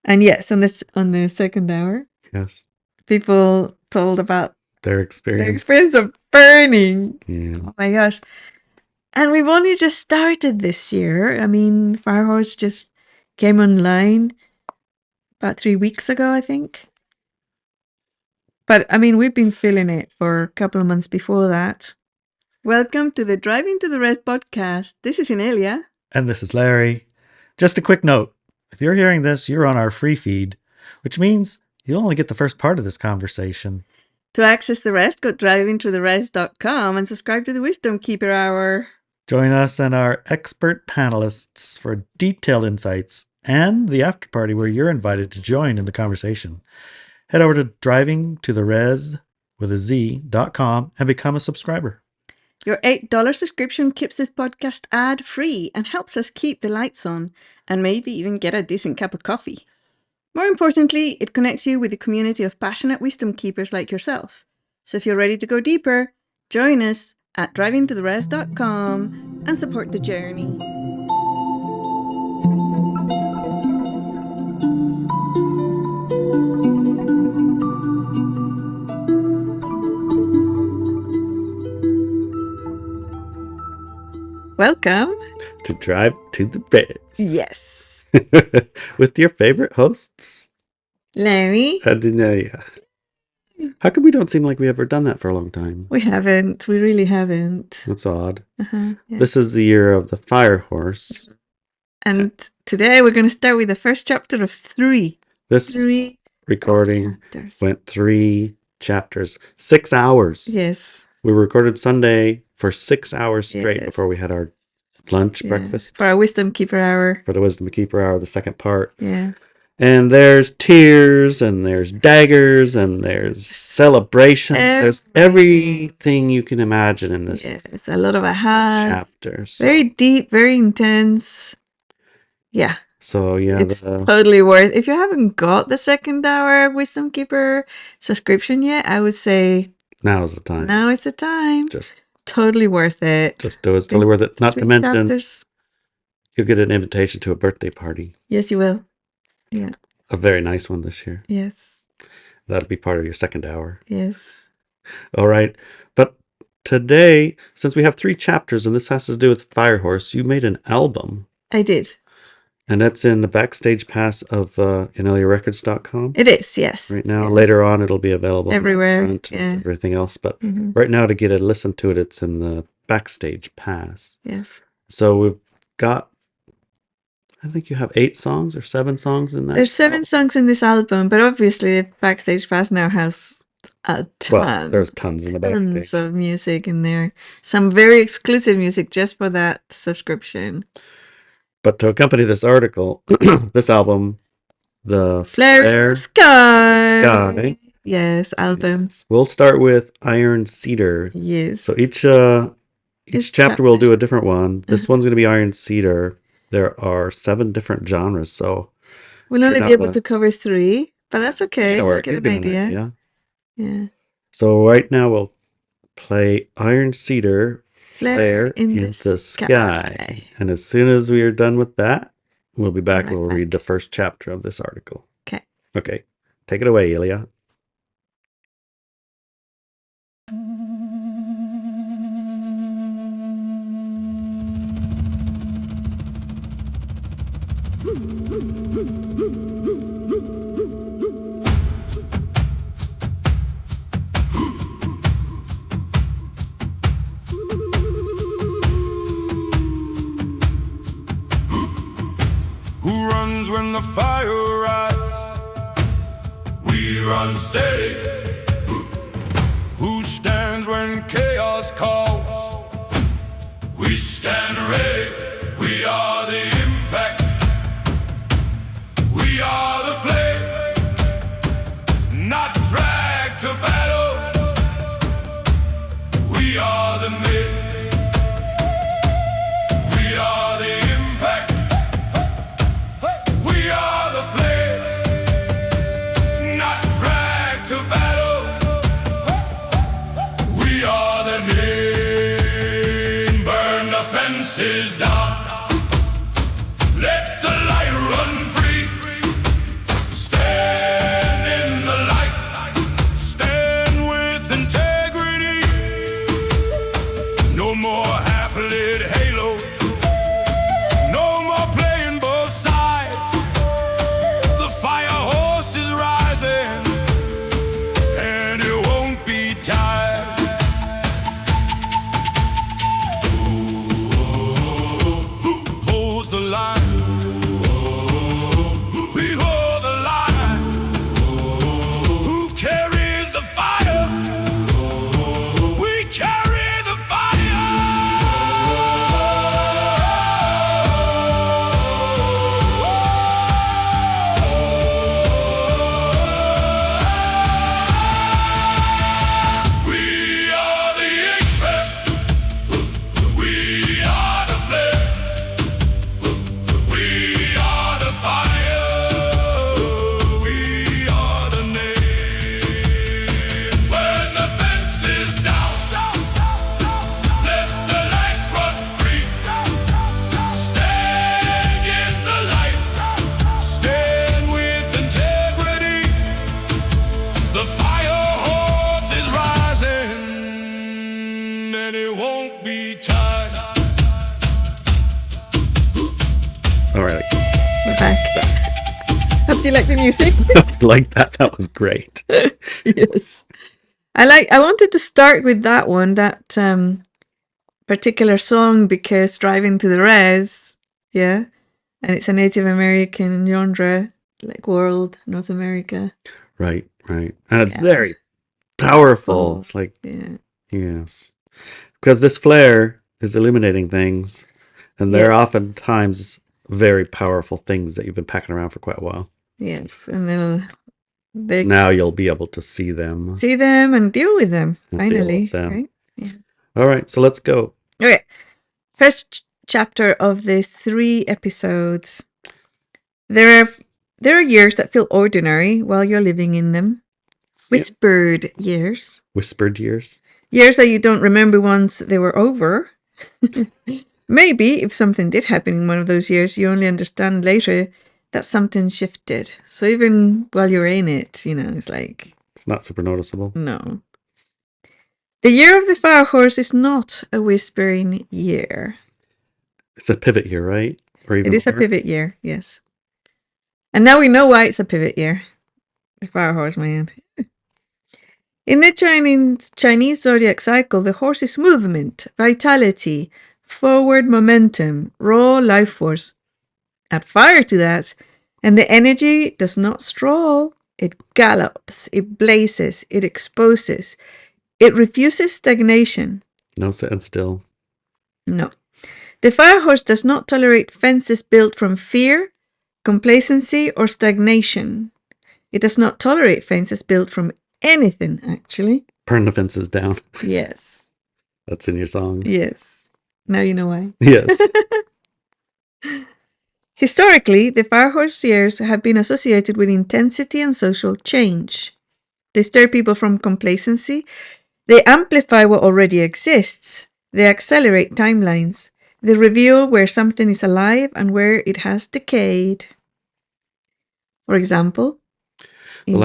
And yes, on the second hour, Yes. people told about Their their experience. experience of burning. Yeah. Oh my gosh. And we've only just started this year. I mean, Firehorse just came online about 3 weeks ago, I think. But I mean, we've been feeling it for a couple of months before that. Welcome to the Driving to the Rest podcast. This is Inelia. And this is Larry. Just a quick note. If you're hearing this, you're on our free feed, which means you'll only get the first part of this conversation. To access the rest, go drivingtotherest.com and subscribe to the Wisdom Keeper Hour. Join us and our expert panelists for detailed insights and the after party where you're invited to join in the conversation. Head over to drivingtotheres.com and become a subscriber. Your $8 subscription keeps this podcast ad-free and helps us keep the lights on and maybe even get a decent cup of coffee. More importantly, it connects you with a community of passionate wisdom keepers like yourself. So if you're ready to go deeper, join us at drivingtotheres.com and support the journey. Welcome to Drive to the Rest. Yes. With your favorite hosts, Larry. and Inelia. How come we don't seem like we ever done that for a long time? We haven't. We really haven't. That's odd. Yeah. This is the year of the fire horse. And today we're going to start with the first chapter of 3. This 3 recording chapters. went 3 chapters. 6 hours. Yes. We recorded Sunday for 6 hours straight Yes. before we had our lunch, Yeah. breakfast. For our Wisdom Keeper Hour. For the Wisdom Keeper Hour, the second part. Yeah. And there's tears, and there's daggers, and there's celebrations. There's everything you can imagine in this Yes. A lot of ahas. chapter. So, Very deep, very intense. Yeah. so yeah, It's totally worth. If you haven't got the second hour Wisdom Keeper subscription yet, I would say now's the time. now is the time. Just Totally worth it. do it. It's totally worth it. Not to 3 mention, chapters. you'll get an invitation to a birthday party. Yes, you will. Yeah. A very nice one this year. Yes. That'll be part of your second hour. Yes. All right. But today, since we have 3 chapters, and this has to do with Firehorse, you made an album. I did. And that's in the backstage pass of IneliaRecords.com. It is, yes. Right now. Yeah. Later on, it'll be available Everywhere, front and yeah. everything else. But Mhm. right now, to get a listen to it, it's in the backstage pass. Yes. So we've got, I think you have 8 songs or 7 songs in that. There's 7 songs in this album, but obviously Backstage Pass now has a ton. Well, there's tons in the backstage. Tons of music in there. Some very exclusive music just for that subscription. But to accompany this article, this album, the Flare Sky. Yes, album. We'll start with Iron Cedar. Yes. So each chapter we'll do a different one. This one's going to be Iron Cedar. There are 7 different genres, so We'll only be able to cover 3, but that's okay. yeah, We'll get an idea. Yeah. Yeah. So right now we'll play Iron Cedar, Flare in the Sky. Sky. And as soon as we are done with that, we'll be back. Right We'll back. read the first chapter of this article. Okay. Okay. Take it away, Ilya. Who runs when the fire rises? We run steady. Who stands when chaos calls? We stand ready. We are the impact. We are the flame, not dragged to battle. We are the men. We are the impact. We are the flame, not dragged to battle. We are the men. Burn the fences down. Do you like the music? Like that. That was great. Yes. I wanted to start with that one, that particular song, because Driving to the Res, yeah, and it's a Native American genre, like world, North America. Right, right. And it's Yeah. very powerful. It's like, Yeah. yes. Because this flare is illuminating things, and they're oftentimes very powerful things that you've been packing around for quite a while. Yes, and they Now you'll be able to see them. see them and deal with them, And deal finally, with them. right? Yeah. All right, so let's go. Okay. First chapter of these 3 episodes. There are years that feel ordinary while you're living in them. Whispered years. Whispered years. Years that you don't remember once they were over. Maybe if something did happen in one of those years, you only understand later that something shifted. So even while you're in it, it's like... It's not super noticeable. No. The year of the fire horse is not a whispering year. It's a pivot year, right? Or even It is a more? pivot year, yes. And now we know why it's a pivot year. The fire horse man. In the Chinese zodiac cycle, the horse is movement, vitality, forward momentum, raw life force. Add fire to that, and the energy does not stroll. It gallops, it blazes, it exposes. It refuses stagnation. No, sit still. No. The fire horse does not tolerate fences built from fear, complacency, or stagnation. It does not tolerate fences built from anything, actually. Burn the fences down. Yes. That's in your song. Yes. Now you know why. Yes. Historically, the fire horse years have been associated with intensity and social change. They stir people from complacency. They amplify what already exists. They accelerate timelines. They reveal where something is alive and where it has decayed. For example, The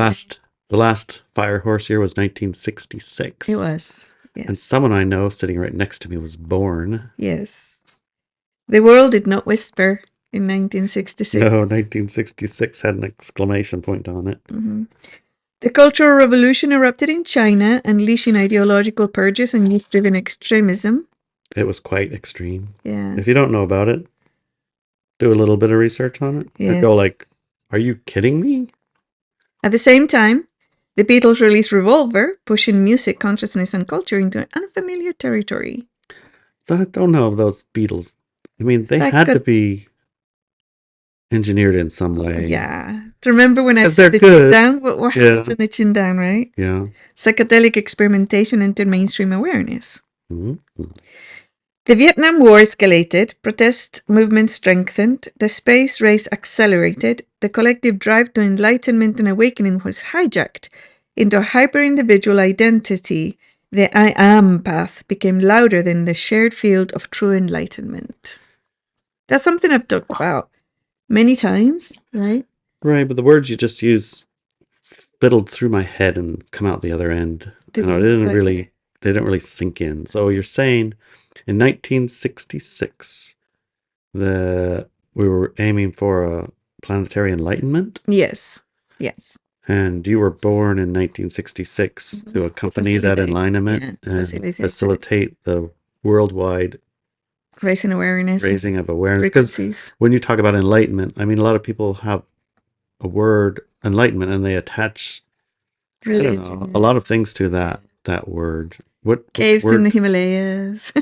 last fire horse year was 1966. It was, yes. And someone I know sitting right next to me was born. Yes. The world did not whisper in 1966. No, 1966 had an exclamation point on it. Mm-hmm. The Cultural Revolution erupted in China, unleashing ideological purges and youth-driven extremism. It was quite extreme. Yeah. If you don't know about it, do a little bit of research on it. Yeah. And go like, are you kidding me? At the same time, the Beatles released Revolver, pushing music, consciousness, and culture into unfamiliar territory. I don't know of those Beatles. I mean, they That had to could- be engineered in some way. Yeah. Remember when I 'Cause said they're the chin good. down? What Yeah. happens when the chin down, right? Yeah. Psychedelic experimentation entered mainstream awareness. Mm-hmm. The Vietnam War escalated, protest movements strengthened, the space race accelerated, the collective drive to enlightenment and awakening was hijacked into a hyper-individual identity. The I am path became louder than the shared field of true enlightenment. That's something I've talked about many times, right? Right, but the words you just used fiddled through my head and come out the other end. Did You know, you? they didn't really sink in. So you're saying in 1966 we were aiming for a planetary enlightenment, Yes. Yes. and you were born in 1966 to accompany that Facilitate, enlightenment yeah, and facilitate it. facilitate the worldwide Raising awareness. raising of awareness. Because Frequencies. when you talk about enlightenment, I mean, a lot of people have a word enlightenment and they attach I don't know, Religion. a lot of things to that word. What Caves word, in the Himalayas.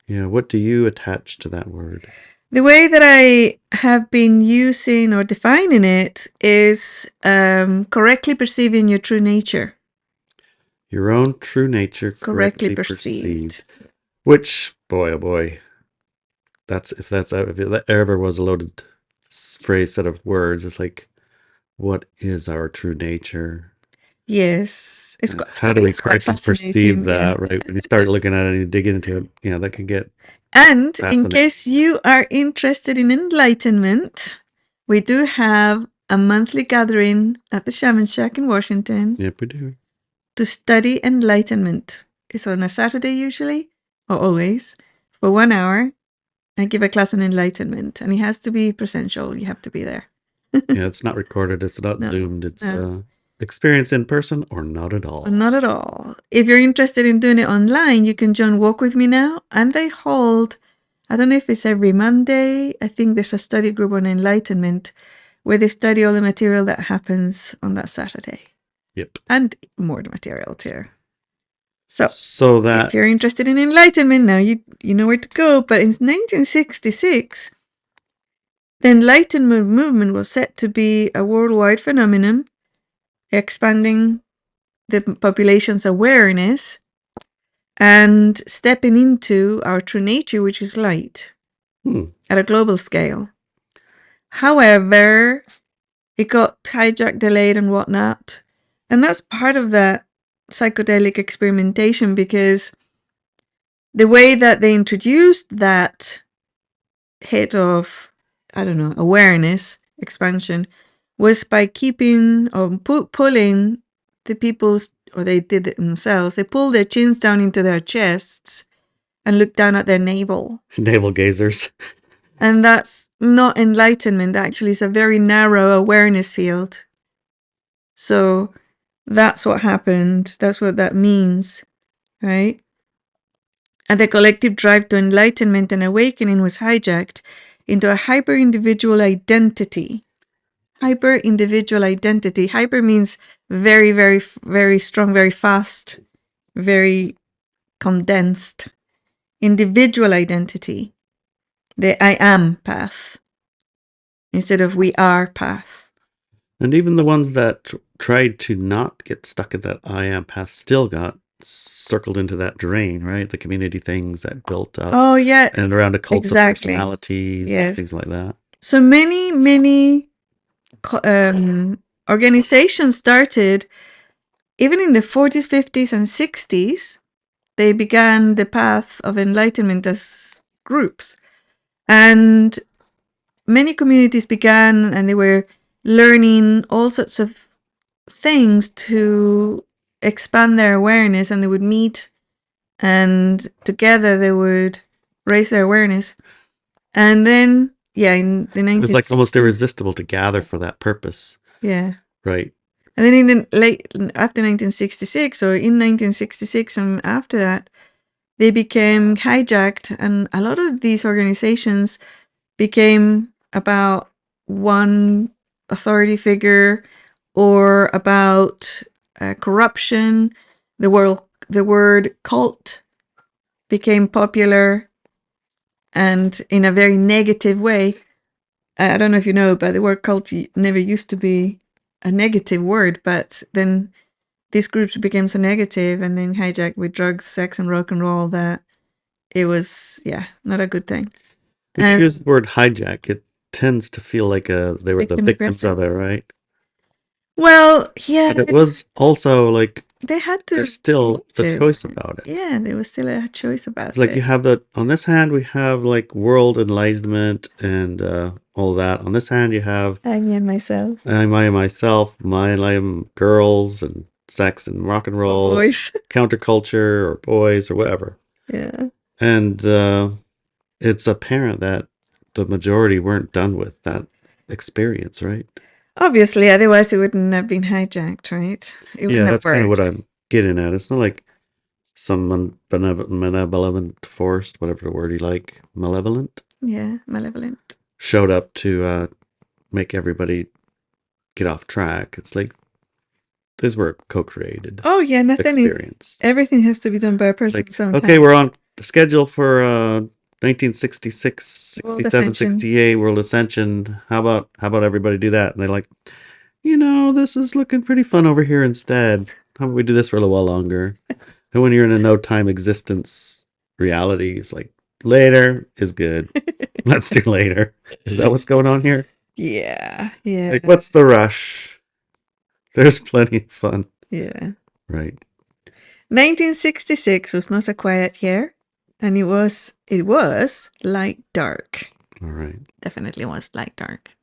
yeah, what do you attach to that word? The way that I have been using or defining it is correctly perceiving your true nature. Your own true nature Correctly correctly perceived. Which, boy, oh boy, if that ever was a loaded phrase set of words, it's like, what is our true nature? Yes. How do we it's quite correctly fascinating, perceive that, yeah. right? When you start looking at it and you dig into it, that can get And in Fascinating. case you are interested in enlightenment, we do have a monthly gathering at the Shaman Shack in Washington yep, we do. to study enlightenment. It's on a Saturday usually, or always, for 1 hour. I give a class on enlightenment, and it has to be presential. You have to be there. Yeah, it's not recorded. It's not No, zoomed. It's no. experience in person or not at all. Not at all. If you're interested in doing it online, you can join Walk With Me Now. And they hold, I don't know if it's every Monday. I think there's a study group on enlightenment where they study all the material that happens on that Saturday. Yep. And more material too. So So that if you're interested in enlightenment now, you know where to go. But in 1966, the Enlightenment movement was said to be a worldwide phenomenon, expanding the population's awareness and stepping into our true nature, which is light, at a global scale. However, it got hijacked, delayed, and whatnot. And that's part of that psychedelic experimentation, because the way that they introduced that hit of, I don't know, awareness, expansion, was by keeping or pulling the people's, or they did it themselves, they pulled their chins down into their chests and looked down at their navel. navel gazers. And that's not enlightenment, actually. It's a very narrow awareness field. So that's what happened. That's what that means, right? And the collective drive to enlightenment and awakening was hijacked into a hyper-individual identity. Hyper-individual identity. Hyper means very, very, very strong, very fast, very condensed. Individual identity. The I am path instead of we are path. And even the ones that tried to not get stuck at that I am path still got circled into that drain, right? The community things that built up. Oh, yeah. And around a cult exactly. of personalities, yes. things like that. So many organizations started, even in the 40s, 50s, and 60s. They began the path of enlightenment as groups. And many communities began, and they were learning all sorts of things to expand their awareness, and they would meet, and together they would raise their awareness. And then, in the 1960s, it was like almost irresistible to gather for that purpose. Yeah. Right. And then in the after 1966, or in 1966 and after that, they became hijacked, and a lot of these organizations became about one authority figure or about corruption. The word cult became popular, and in a very negative way. I don't know if you know, but the word cult never used to be a negative word, but then these groups became so negative and then hijacked with drugs, sex, and rock and roll that it was, not a good thing. When you use the word hijack, it tends to feel like they were the victims of it, right? Well, yeah. But it was also like they had to. There's still the choice about it. Yeah, there was still a choice about It's like it. you have on this hand we have like world enlightenment and all that. On this hand you have I and myself. I myself, I'm girls and sex and rock and roll, boys, counterculture or boys or whatever. Yeah. And it's apparent that the majority weren't done with that experience, right? Obviously, otherwise it wouldn't have been hijacked, right? That's kind of what I'm getting at. It's not like some benevolent force, whatever the word you like, malevolent. Yeah, malevolent. Showed up to make everybody get off track. It's like these were co-created. Oh yeah, nothing experience. Everything has to be done by a person. Like, okay, we're on the schedule for 1966, 67, 68 World Ascension. How about everybody do that? And they're like, this is looking pretty fun over here instead. How about we do this for a little while longer? And when you're in a no-time existence reality, it's like, later is good. Let's do later. Is that what's going on here? Yeah. Like, what's the rush? There's plenty of fun. Yeah. Right. 1966 was not a quiet year, and it was light dark. All right. Definitely was light dark.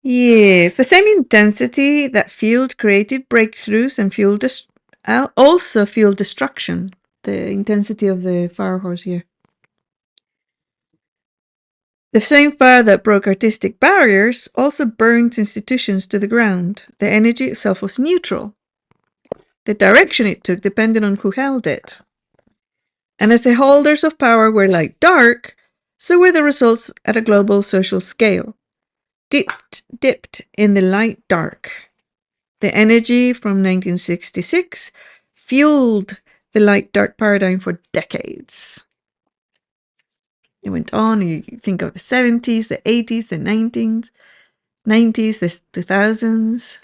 Yes, the same intensity that fueled creative breakthroughs and also fueled destruction. The intensity of the fire horse here. The same fire that broke artistic barriers also burned institutions to the ground. The energy itself was neutral. The direction it took depended on who held it. And as the holders of power were like dark, so were the results at a global social scale. Dipped in the light dark. The energy from 1966 fueled the light dark paradigm for decades. It went on, you think of the 70s, the 80s, the 90s, the 2000s,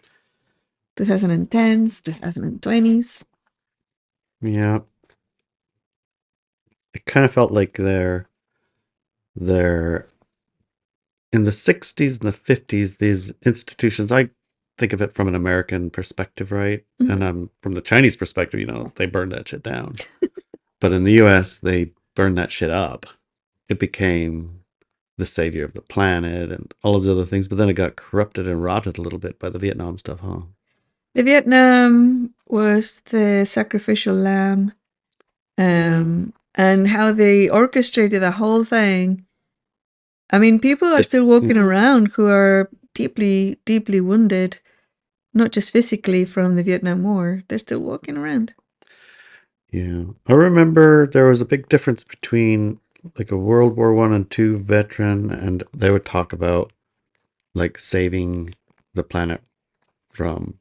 2010s, 2020s. Yeah. It kind of felt like they're in the 60s and the 50s, these institutions, I think of it from an American perspective, right? Mhm. And from the Chinese perspective, they burned that shit down. But in the US, they burned that shit up. It became the savior of the planet and all of the other things, but then it got corrupted and rotted a little bit by the Vietnam stuff, huh? The Vietnam was the sacrificial lamb, and how they orchestrated the whole thing. I mean, people are still walking around who are deeply, deeply wounded, not just physically from the Vietnam War. They're still walking around. Yeah. I remember there was a big difference between like a World War One and Two veteran, and they would talk about like saving the planet from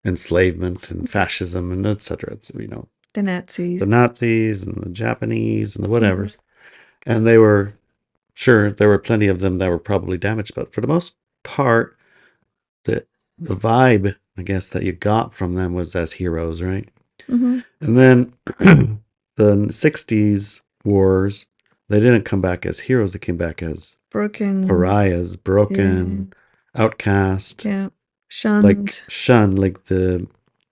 enslavement and fascism and etc. It's The Nazis. the Nazis and the Japanese and the whatevers. And they were sure there were plenty of them that were probably damaged, but for the most part, the vibe, I guess, that you got from them was as heroes, right? Mm-hmm. And then the 60s wars, they didn't come back as heroes, they came back as Broken. pariahs, broken, outcast. Yeah. Shunned. Like shunned, like the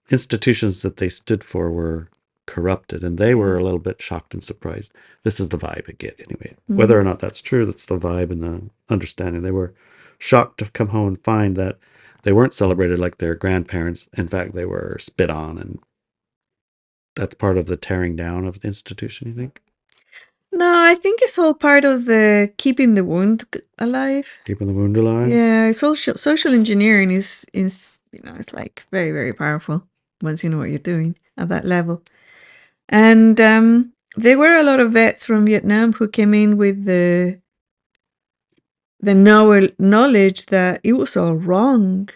institutions that they stood for were corrupted, and they were a little bit shocked and surprised. This is the vibe I get anyway. Whether or not that's true, that's the vibe and the understanding. They were shocked to come home and find that they weren't celebrated like their grandparents. In fact, they were spit on, and that's part of the tearing down of the institution, you think? No, I think it's all part of the keeping the wound alive. Keeping the wound alive? Yeah, social engineering is it's like very, very powerful once you know what you're doing at that level. And there were a lot of vets from Vietnam who came in with the knowledge that it was all wrong.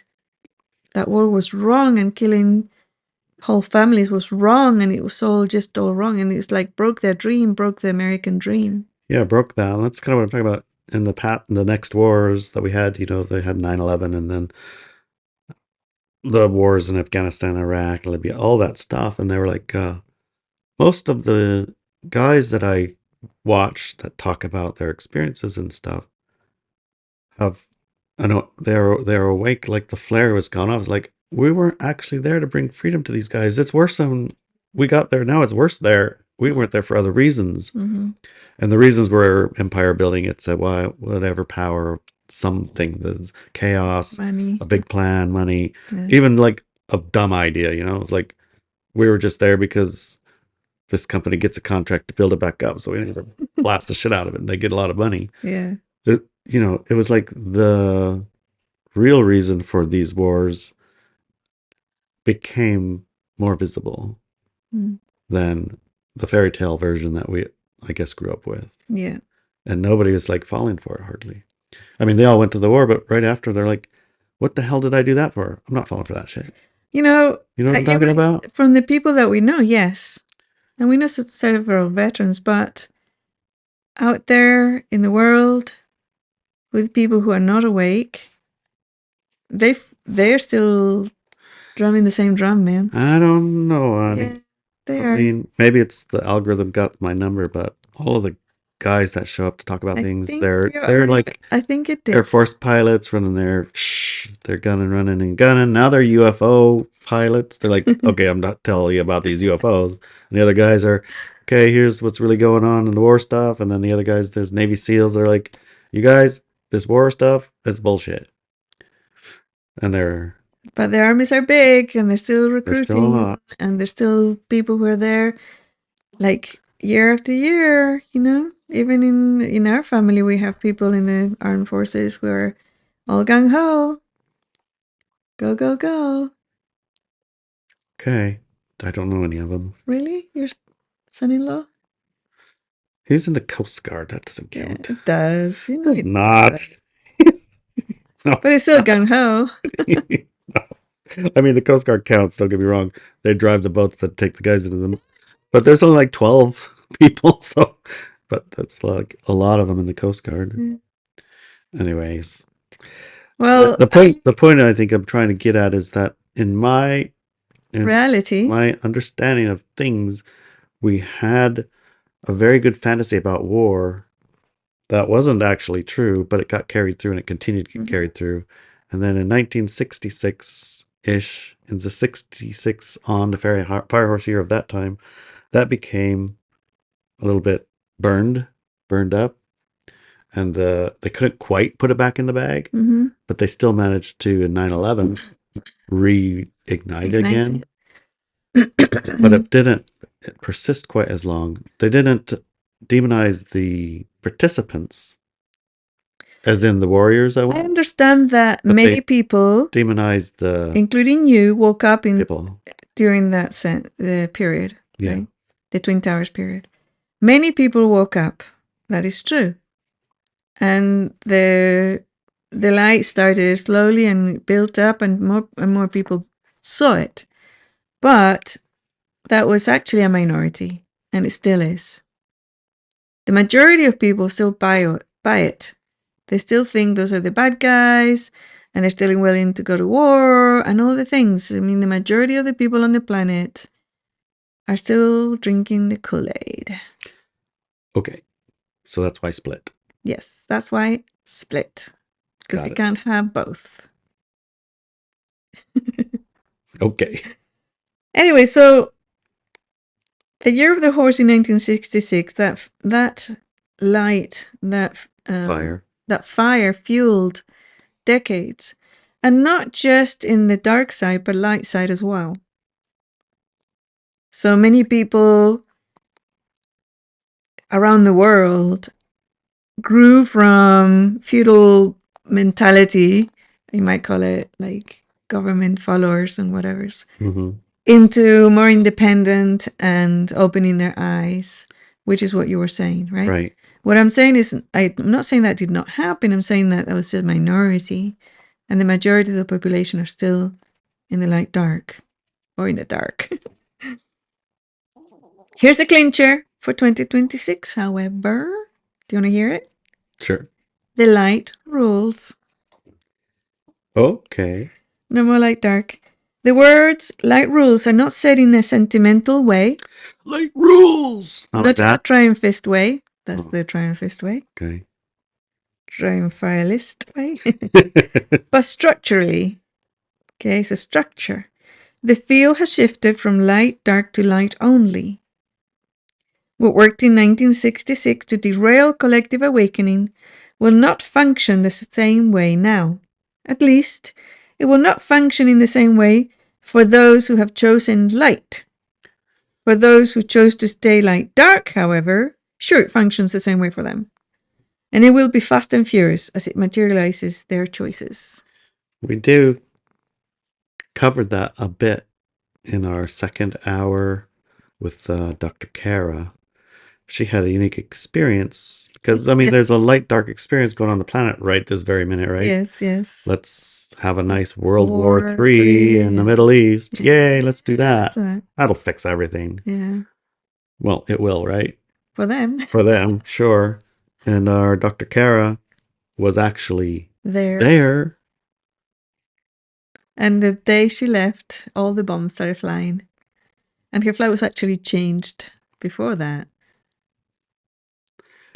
That war was wrong, and killing whole families was wrong, and it was all wrong, and it's like broke their dream, broke the American dream. Yeah, broke that. That's kind of what I'm talking about. In the next wars that we had, they had 9/11, and then the wars in Afghanistan, Iraq, Libya, all that stuff. And they were like, most of the guys that I watched that talk about their experiences and stuff I know they're awake, like the flare was gone off. It's like, we weren't actually there to bring freedom to these guys. It's worse than we got there. Now it's worse there. We weren't there for other reasons. Mm-hmm. And the reasons were empire building. It's whatever power, something, there's chaos, Money. a big plan, money, even like a dumb idea, It's like, we were just there because this company gets a contract to build it back up. So we need to blast the shit out of it. And they get a lot of money. Yeah. It was like the real reason for these wars became more visible than the fairy tale version that we, I guess, grew up with. Yeah. And nobody was like falling for it hardly. I mean, they all went to the war, but right after they're like, what the hell did I do that for? I'm not falling for that shit. You know what I'm talking about? From the people that we know, yes. And we know several veterans, but out there in the world with people who are not awake, they're still drumming the same drum, man. I don't know. Yeah, they are. I mean, maybe it's the algorithm got my number, but all of the guys that show up to talk about things, they're like, I think it did. Air Force pilots running their gunning, running and gunning. Now they're UFO pilots. They're like, okay, I'm not telling you about these UFOs. And the other guys are, okay, here's what's really going on in the war stuff. And then the other guys, there's Navy SEALs. They're like, you guys, this war stuff, that's bullshit. And but their armies are big, and they're still recruiting, and there's still people who are there, like year after year. Even in our family, we have people in the armed forces who are all gung ho. Go, go, go. Okay. I don't know any of them. Really? Your son-in-law? He's in the Coast Guard. That doesn't Yeah, count. it does. You know Does it not. No, But it's still gung ho. no. I mean, the Coast Guard counts. Don't get me wrong. They drive the boats that take the guys into them. But there's only like 12 people. So, but that's like a lot of them in the Coast Guard. Mm. Anyways, Well, the point I think I'm trying to get at is that in reality, my understanding of things, we had a very good fantasy about war that wasn't actually true, but it got carried through and it continued to get carried through. And then in 1966 ish, in the 66 on the fire horse year of that time, that became a little bit burned up, and they couldn't quite put it back in the bag, but they still managed to in 9/11 reignite again. But it didn't persist quite as long. They didn't demonize the participants, as in the warriors. I understand that many people, demonized the including you, woke up people during that the period, yeah. right? The Twin Towers period. Many people woke up. That is true. And the light started slowly and built up, and more people saw it. But that was actually a minority, and it still is. The majority of people still buy it. They still think those are the bad guys, and they're still willing to go to war and all the things. I mean, the majority of the people on the planet are still drinking the Kool-Aid. Okay. So that's why split. Yes, that's why split. Because you can't have both. Okay. Anyway, so the year of the horse in 1966, that light, that fire fueled decades, and not just in the dark side, but light side as well. So many people around the world grew from feudal mentality, you might call it like government followers and whatever's, into more independent and opening their eyes, which is what you were saying, right? Right. What I'm saying is, I'm not saying that did not happen. I'm saying that was a minority, and the majority of the population are still in the light dark, or in the dark. Here's a clincher for 2026, however. Do you want to hear it? Sure. The light rules. Okay. No more light dark. The words light rules are not said in a sentimental way. Light rules! Not like that. A triumphist way. That's the triumphist way. Okay. Triumphalist way. But structurally. Okay, so structure. The feel has shifted from light dark to light only. What worked in 1966 to derail collective awakening will not function the same way now. At least, it will not function in the same way for those who have chosen light. For those who chose to stay light dark, however, sure, it functions the same way for them. And it will be fast and furious as it materializes their choices. We do cover that a bit in our second hour with Dr. Kara. She had a unique experience because, I mean, there's a light dark experience going on the planet right this very minute, right? Yes, yes. Let's have a nice World War III in the Middle East. Yeah. Yay, let's do that. That'll fix everything. Yeah. Well, it will, right? For them. For them, sure. And our Dr. Kara was actually there. And the day she left, all the bombs started flying. And her flight was actually changed before that.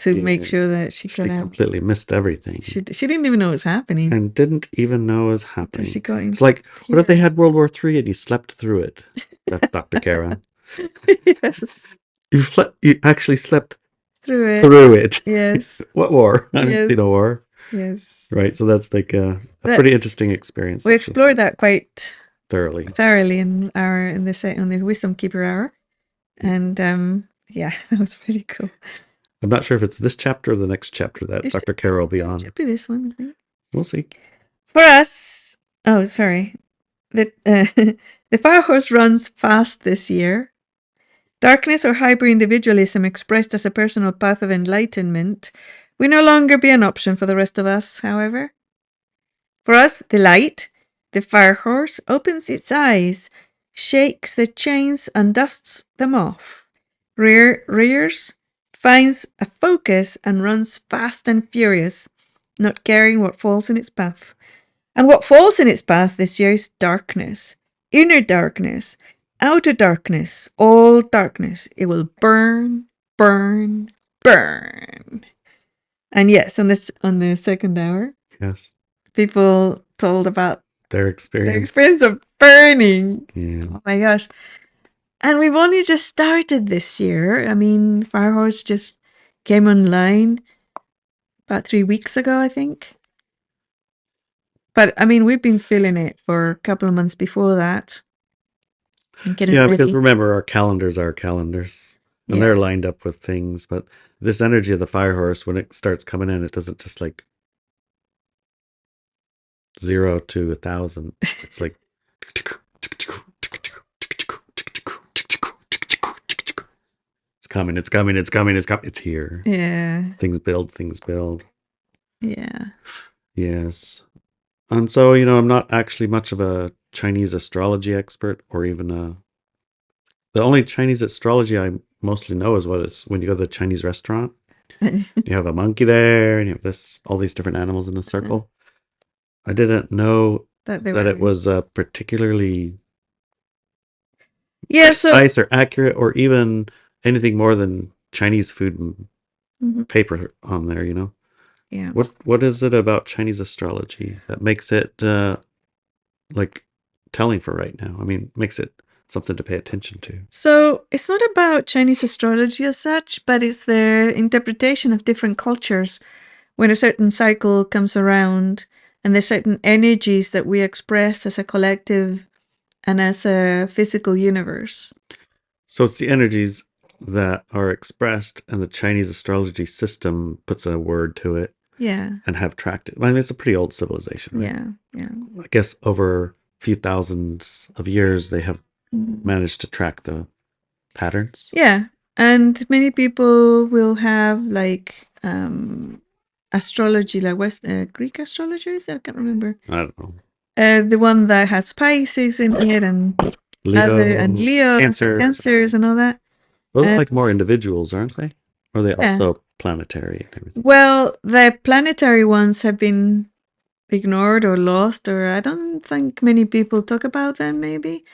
To make sure that she completely missed everything. She didn't even know it was happening. And didn't even know it was happening. She got it's like, what if they had World War III and you slept through it? That's Dr. Kara. Yes. You actually slept through it. Yes. What war? I haven't seen a war. Yes. Right. So that's like a pretty interesting experience. We explored that quite thoroughly in the Wisdom Keeper hour. And yeah, that was pretty cool. I'm not sure if it's this chapter or the next chapter that It Dr. Carol will be It on. should be this one, I think. We'll see. For us, oh, sorry. The Fire Horse runs fast this year. Darkness or hyper-individualism expressed as a personal path of enlightenment will no longer be an option for the rest of us, however. For us, the light, the Fire Horse, opens its eyes, shakes the chains and dusts them off, rears, finds a focus and runs fast and furious, not caring what falls in its path. And what falls in its path this year is darkness, inner darkness, outer darkness, all darkness. It will burn, burn, burn. And yes, on the second hour, Yes. people told about Their experience. of burning. Yeah. Oh my gosh. And we've only just started this year. I mean, Firehorse just came online about 3 weeks ago, I think. But I mean, we've been feeling it for a couple of months before that. Yeah, because remember, our calendars are calendars. And they're lined up with things. But this energy of the Fire Horse, when it starts coming in, it doesn't just like 0 to 1,000. It's like it's coming, it's coming, it's coming, it's here. Yeah. Things build. Yeah. Yes. And so, I'm not actually much of a Chinese astrology expert or even the only Chinese astrology I mostly know is when you go to the Chinese restaurant. You have a monkey there and you have all these different animals in a circle. I didn't know that it was particularly precise or accurate or even anything more than Chinese food and paper on there, Yeah. What is it about Chinese astrology that makes it like telling for right now? I mean, makes it something to pay attention to. So it's not about Chinese astrology as such, but it's the interpretation of different cultures when a certain cycle comes around and there's certain energies that we express as a collective and as a physical universe. So it's the energies that are expressed and the Chinese astrology system puts a word to it. Yeah. And have tracked it. I mean, it's a pretty old civilization, right? Yeah. I guess over a few thousands of years, they have managed to track the patterns. Yeah. And many people will have like astrology, like Greek astrology, I can't remember. I don't know. The one that has Pisces in it and Leo, Cancers and all that. Those are like more individuals, aren't they? Or are they also planetary and everything? Well, the planetary ones have been ignored or lost, or I don't think many people talk about them, maybe.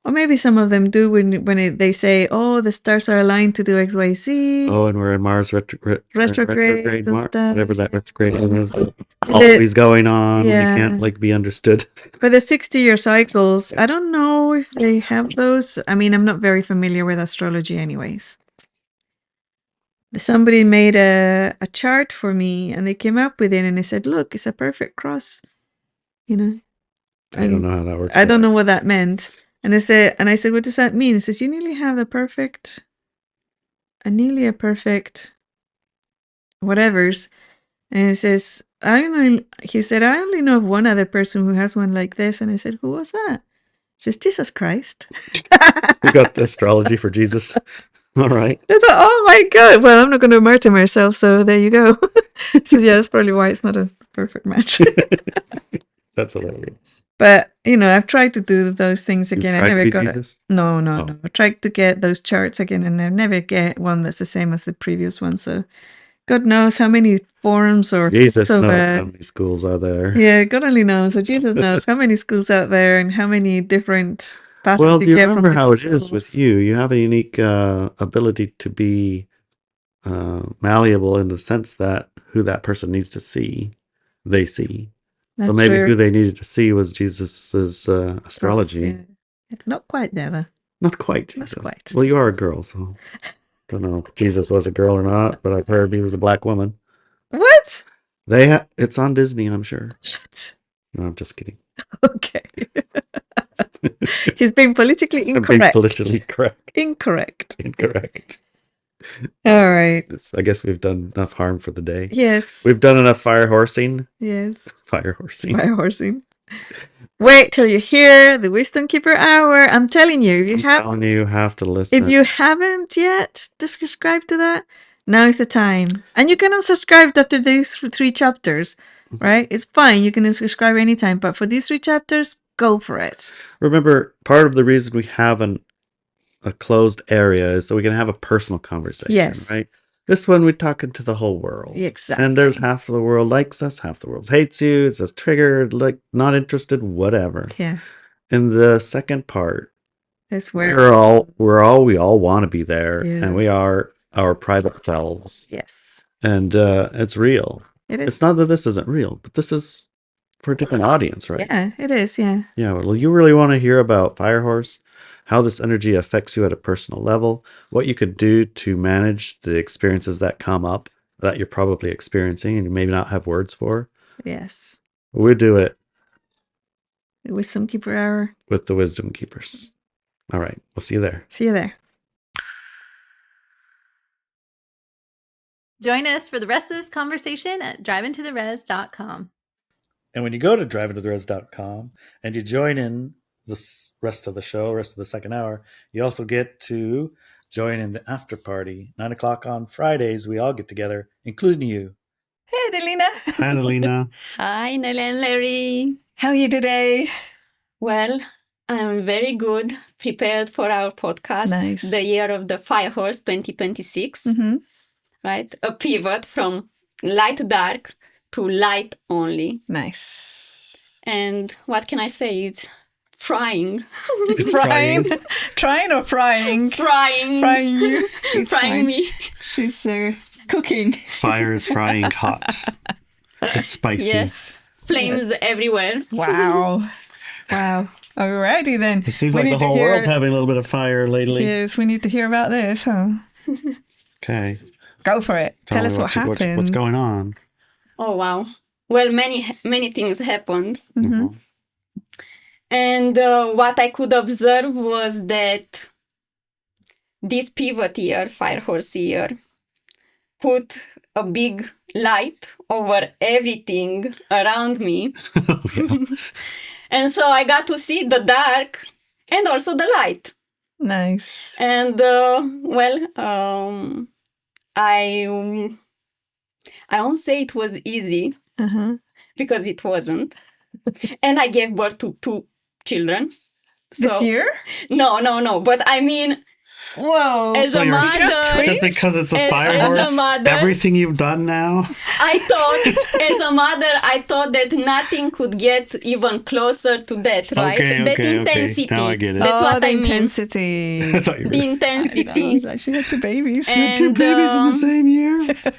Or maybe some of them do when they say, oh, the stars are aligned to do X, Y, Z. Oh, and we're in Mars retrograde Mars, whatever that retrograde is. It's always going on. Yeah. You can't like be understood. For the 60-year cycles, I don't know if they have those. I mean, I'm not very familiar with astrology anyways. Somebody made a chart for me and they came up with it and they said, look, it's a perfect cross. I don't know how that works. I don't know what that meant. And I said, what does that mean? It says, you nearly have a perfect whatevers. And it says, I don't know. He said, I only know of one other person who has one like this. And I said, who was that? It says, Jesus Christ. We got the astrology for Jesus. All right. I thought, oh my God. Well, I'm not going to murder myself. So there you go. So yeah, that's probably why it's not a perfect match. That's hilarious. But, I've tried to do those things again. I never got it. No. I tried to get those charts again and I never get one that's the same as the previous one. So God knows how many forums or Jesus knows how many schools are there. Yeah, God only knows. So Jesus knows how many schools out there and how many different paths you get. Well, do you remember how it schools. is with you? You have a unique ability to be malleable in the sense that who that person needs to see, they see. So maybe who they needed to see was Jesus's astrology. Cross, yeah. Not quite there, though. Not quite, Jesus. Not quite. Well, you are a girl, so I don't know if Jesus was a girl or not, but I've heard he was a black woman. What? It's on Disney, I'm sure. What? No, I'm just kidding. Okay. He's being politically incorrect. Being politically correct. Incorrect. Incorrect. All right. I guess we've done enough harm for the day. Yes. We've done enough fire horsing. Yes. Fire horsing. Fire horsing. Wait till you hear the Wisdom Keeper Hour. I'm telling you, I'm telling you have to listen. if you haven't yet subscribed to that, now is the time. And you can unsubscribe after these 3 chapters, right? It's fine. You can unsubscribe anytime. But for these 3 chapters, go for it. Remember, part of the reason we have a closed area is so we can have a personal conversation, Yes. right? This one, we're talking to the whole world. Exactly. And there's half of the world likes us, half the world hates you, it says triggered, like not interested, whatever. Yeah. In the second part, That's where we all want to be there, Yes. and we are our private selves. Yes. And it's real. It is. It's not that this isn't real, but this is for a different audience, right? Yeah, it is. Yeah. Yeah. Well, you really want to hear about Firehorse, how this energy affects you at a personal level, what you could do to manage the experiences that come up that you're probably experiencing and you maybe not have words for. Yes. We do it The Wisdom Keeper Hour. with the Wisdom Keepers. All right. We'll see you there. See you there. Join us for the rest of this conversation at driveintotheres.com. And when you go to driveintotheres.com and you join in the rest of the show, rest of the second hour, you also get to join in the after party. 9 o'clock on Fridays, we all get together, including you. Hey, Adelina. Hi, Adelina. Hi, Nelly and Larry. How are you today? Well, I'm very good, prepared for our podcast, Nice. the year of the Firehorse 2026, Mm-hmm. right? A pivot from light dark to light only. Nice. And what can I say? It's frying. It's frying. Trying or frying? Frying. Frying you. It's Frying fine. me. She's cooking. Fire is frying hot. It's spicy. Yes. Flames everywhere. Wow. Wow. Alrighty then. It seems We like the need to whole hear- world's having a little bit of fire lately. Yes, we need to hear about this, huh? Okay. Go for it. Tell me us what happened. What's going on? Oh, wow. Well, many things happened. Mm-hmm. And what I could observe was that this pivot year, Firehorse year, put a big light over everything around me. And so I got to see the dark and also the light. Nice. And I won't say it was easy Uh-huh. because it wasn't. And I gave birth to 2 children. This year? No. But I mean, Whoa. as a mother, Just because it's a As- fire as a horse, mother- everything you've done now? I thought that nothing could get even closer to that, right? That intensity. Now I get it. That's what the I mean. intensity. I thought you were The intensity. She had 2 babies. And, two babies in the same year?